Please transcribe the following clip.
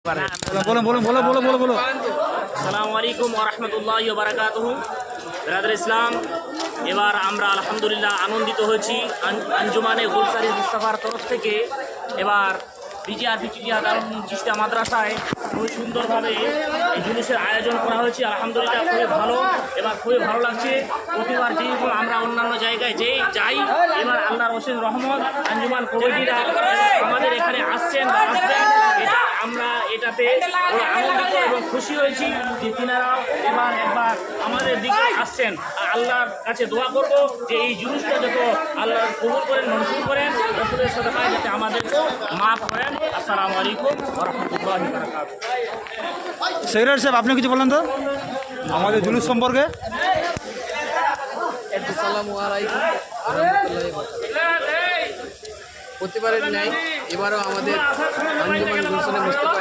আসসালামু আলাইকুম ওয়া রাহমাতুল্লাহি ওয়া বারাকাতুহু। বিরাদর ইসলাম, এবার আমরা আলহামদুলিল্লাহ আনন্দিত হয়েছি আঞ্জুমানে গুলসারি মুস্তাফার তরফ থেকে এবার বিজিআরপি চিশতিয়া মাদ্রাসায় খুবই সুন্দরভাবে এই জুলুসের আয়োজন করা হয়েছে। আলহামদুলিল্লাহ খুবই ভালো, এবার খুবই ভালো লাগছে। প্রতিবার যেরকম আমরা অন্যান্য জায়গায় যাই, এবার আল্লাহর অসীম রহমত আঞ্জুমান কমিটিরা আমাদের এখানে আসছেন বা আসবেন, আমরা এটাতে আনন্দিত এবং খুশি হয়েছি যে তিনারাও একবার আমাদের দিকে আসছেন। আল্লাহর কাছে দোয়া করব যে এই জুলুসটা যত আল্লাহ কবুল করেন, মনসুর করেন, রসুলের সাদাকায় যাতে আমাদের মাফ করেন। আসসালামু আলাইকুম ওয়া রাহমাতুল্লাহি ওয়া বারাকাতুহু। সেক্রেটারি সাহেব, আপনি কিছু বলেন তো আমাদের জুলুস সম্পর্কে। আসসালামু আলাইকুম ওয়া রাহমাতুল্লাহি ওয়া বারাকাতুহু। প্রতিবারের ন্যায় এবারও আমাদের আঞ্জুমান গুলশানে মুস্তাফা